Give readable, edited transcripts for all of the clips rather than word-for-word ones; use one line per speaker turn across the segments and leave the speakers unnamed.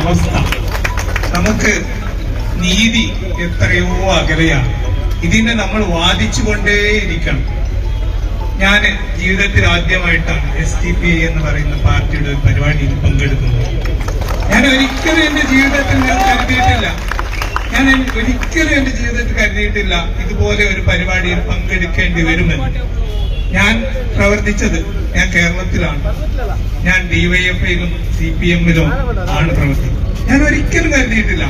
അവസ്ഥ. നമുക്ക് നീതി എത്രയോ അകലെയാണ്. ഇതിനെ നമ്മൾ വാദിച്ചുകൊണ്ടേയിരിക്കണം. ഞാൻ ജീവിതത്തിൽ ആദ്യമായിട്ടാണ് SDPI എന്ന് പറയുന്ന പാർട്ടിയുടെ ഒരു പരിപാടിയിൽ പങ്കെടുക്കുന്നത്. ഞാൻ ഒരിക്കലും എന്റെ ജീവിതത്തിൽ കരുതിയിട്ടില്ല ഇതുപോലെ ഒരു പരിപാടിയിൽ പങ്കെടുക്കേണ്ടി വരുമെന്ന്. ഞാൻ പ്രവർത്തിച്ചത് ഞാൻ കേരളത്തിലാണ്. ഞാൻ DYFIയിലും CPM-ലും ആണ് പ്രവർത്തിക്കുന്നത്. ഞാൻ ഒരിക്കലും കരുതിയിട്ടില്ല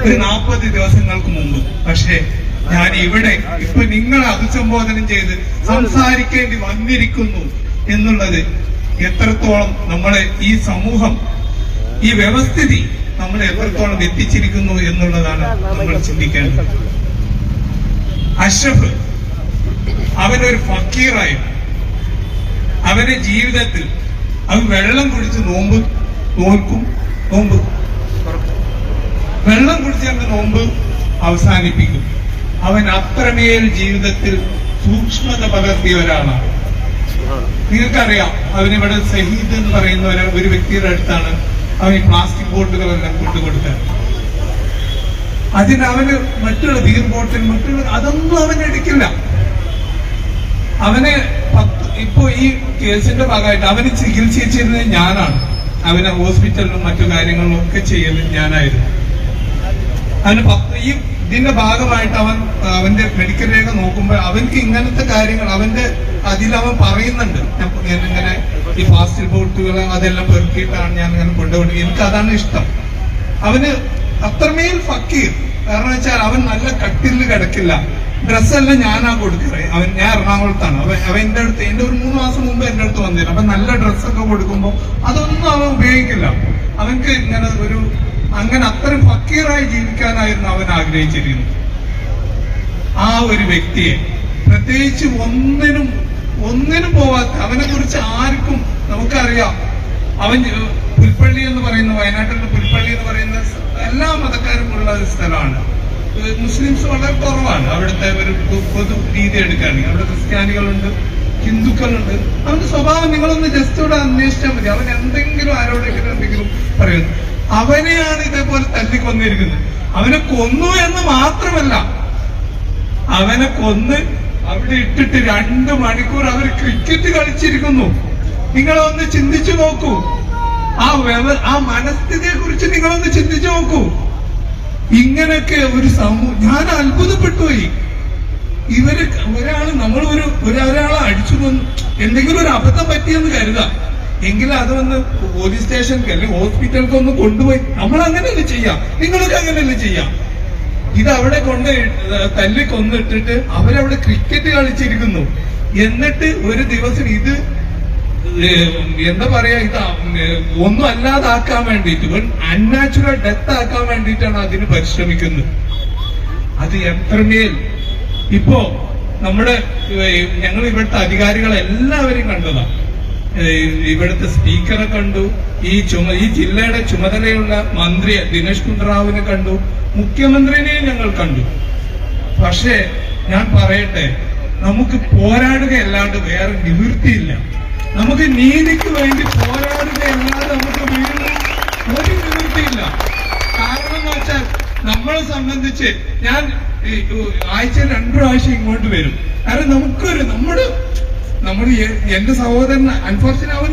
ഒരു 40 ദിവസങ്ങൾക്ക് മുമ്പ്. പക്ഷേ ഞാൻ ഇവിടെ ഇപ്പൊ നിങ്ങളെ അഭിസംബോധനം ചെയ്ത് സംസാരിക്കേണ്ടി വന്നിരിക്കുന്നു എന്നുള്ളത് എത്രത്തോളം നമ്മളെ ഈ സമൂഹം, ഈ വ്യവസ്ഥിതി നമ്മളെ എത്രത്തോളം എത്തിച്ചിരിക്കുന്നു എന്നുള്ളതാണ് നമ്മൾ ചിന്തിക്കേണ്ടത്. അഷ്റഫ് അവനൊരു ഫക്കീറായിരുന്നു. അവന്റെ ജീവിതത്തിൽ അവൻ വെള്ളം കുടിച്ച് വെള്ളം കുടിച്ച് നോമ്പ് അവസാനിപ്പിക്കും. അവൻ അത്രമേൽ ജീവിതത്തിൽ സൂക്ഷ്മത പകർത്തിയ ഒരാളാണ്. നിങ്ങൾക്കറിയാം, അവനിവിടെ സഹീദ് എന്ന് പറയുന്ന ഒരു വ്യക്തിയുടെ അടുത്താണ് അവൻ ഈ പ്ലാസ്റ്റിക് ബോട്ടുകളെല്ലാം കൊണ്ടുകൊടുത്തത്. അതിനവന് മറ്റുള്ള ബീർ ബോട്ടിൽ അതൊന്നും അവൻ എടുക്കില്ല. അവനെ ഇപ്പോ ഈ കേസിന്റെ ഭാഗമായിട്ട് അവന് ചികിത്സിച്ചിരുന്നത് ഞാനാണ്. അവനെ ഹോസ്പിറ്റലിലും മറ്റു കാര്യങ്ങളിലും ഒക്കെ ചെയ്യുന്നത് ഞാനായിരുന്നു. അവന് ഇതിന്റെ ഭാഗമായിട്ട് അവന്റെ മെഡിക്കൽ രേഖ നോക്കുമ്പോൾ അവൻക്ക് ഇങ്ങനത്തെ കാര്യങ്ങൾ അതിലവൻ പറയുന്നുണ്ട്. ഇങ്ങനെ ഈ ഫാസ്റ്റ് ബോട്ടുകൾ അതെല്ലാം പെറുക്കിയിട്ടാണ് ഞാൻ ഇങ്ങനെ കൊണ്ടുപോയി. എനിക്ക് അതാണ് ഇഷ്ടം. അവന് അത്രമേൽ ഫക്കീർ. കാരണം വെച്ചാൽ അവൻ നല്ല കട്ടിലിൽ കിടക്കില്ല. ഡ്രസ്സെല്ലാം ഞാനാ കൊടുക്കുന്നത്. ഞാൻ എറണാകുളത്താണ്. അവൻ എന്റെ ഒരു 3 മാസം മുമ്പ് എന്റെ അടുത്ത് വന്നിരുന്നു. അപ്പൊ നല്ല ഡ്രസ്സൊക്കെ കൊടുക്കുമ്പോൾ അതൊന്നും അവൻ ഉപയോഗിക്കില്ല. അവൻക്ക് ഇങ്ങനെ അങ്ങനെ അത്രയും ഫക്കീറായി ജീവിക്കാനായിരുന്നു അവൻ ആഗ്രഹിച്ചിരുന്നത്. ആ ഒരു വ്യക്തിയെ പ്രത്യേകിച്ച് ഒന്നിനും പോവാത്ത, അവനെ കുറിച്ച് ആർക്കും നമുക്കറിയാം. അവൻ പുൽപ്പള്ളി എന്ന് പറയുന്ന, വയനാട്ടിലെ പുൽപ്പള്ളി എന്ന് പറയുന്ന എല്ലാ മതക്കാരും ഉള്ള ഒരു സ്ഥലമാണ്. മുസ്ലിംസ് വളരെ കുറവാണ്. അവിടുത്തെ ഒരു പൊതു രീതി എടുക്കുകയാണെങ്കിൽ അവിടെ ക്രിസ്ത്യാനികളുണ്ട്, ഹിന്ദുക്കളുണ്ട്. അവന്റെ സ്വഭാവം നിങ്ങളൊന്ന് ജസ്റ്റ് ഇവിടെ അന്വേഷിച്ചാൽ മതി. അവൻ എന്തെങ്കിലും പറയുന്നു. അവനെയാണ് ഇതേപോലെ തല്ലിക്കൊന്നിരിക്കുന്നത്. അവനെ കൊന്നു എന്ന് മാത്രമല്ല, അവനെ കൊന്ന് അവിടെ ഇട്ടിട്ട് 2 മണിക്കൂർ അവർ ക്രിക്കറ്റ് കളിച്ചിരിക്കുന്നു. നിങ്ങളൊന്ന് ചിന്തിച്ചു നോക്കൂ. ആ മനസ്ഥിതിയെ കുറിച്ച് നിങ്ങളൊന്ന് ചിന്തിച്ചു നോക്കൂ. ഇങ്ങനെയൊക്കെ ഒരു ഞാൻ അത്ഭുതപ്പെട്ടുപോയി. നമ്മൾ ഒരാളെ അടിച്ചു കൊന്നു, എന്തെങ്കിലും ഒരു അബദ്ധം പറ്റിയെന്ന് കരുതാം. എങ്കിലും അതൊന്ന് പോലീസ് സ്റ്റേഷനിൽ അല്ലെങ്കിൽ ഹോസ്പിറ്റലിലേക്ക് ഒന്ന് കൊണ്ടുപോയി നമ്മൾ അങ്ങനെയല്ലേ ചെയ്യാം. നിങ്ങൾക്ക് അങ്ങനെയല്ലേ ചെയ്യാം. ഇത് അവിടെ കൊണ്ട് തല്ലി കൊന്നിട്ടിട്ട് അവരവിടെ ക്രിക്കറ്റ് കളിച്ചിരിക്കുന്നു. എന്നിട്ട് ഒരു ദിവസം ഇത് എന്താ പറയാ, ഇത് ഒന്നും അല്ലാതാക്കാൻ വേണ്ടിയിട്ട്, അൺനാച്ചുറൽ ഡെത്ത് ആക്കാൻ വേണ്ടിയിട്ടാണ് അതിന് പരിശ്രമിക്കുന്നത്. അത് എത്രമേൽ ഇപ്പോ ഞങ്ങൾ ഇവിടുത്തെ അധികാരികളെല്ലാവരും കണ്ടതാണ്. ഇവിടുത്തെ സ്പീക്കറെ കണ്ടു, ഈ ജില്ലയുടെ ചുമതലയുള്ള മന്ത്രി ദിനേശ് ഗുണ്ടുറാവിനെ കണ്ടു, മുഖ്യമന്ത്രിനെയും ഞങ്ങൾ കണ്ടു. പക്ഷേ ഞാൻ പറയട്ടെ, നമുക്ക് പോരാടുകയല്ലാണ്ട് വേറെ നിവൃത്തിയില്ല. നമുക്ക് നീതിക്ക് വേണ്ടി പോരാടുകയല്ലാതെ നമുക്ക് ഒരു നിവൃത്തിയില്ല. കാരണം എന്ന് വെച്ചാൽ നമ്മളെ സംബന്ധിച്ച് ഞാൻ ആഴ്ചയിൽ 2 പ്രാവശ്യം ഇങ്ങോട്ട് വരും. കാരണം നമ്മുടെ എന്റെ സഹോദരൻ അൺഫോർച്ചുനേറ്റ് അവൻ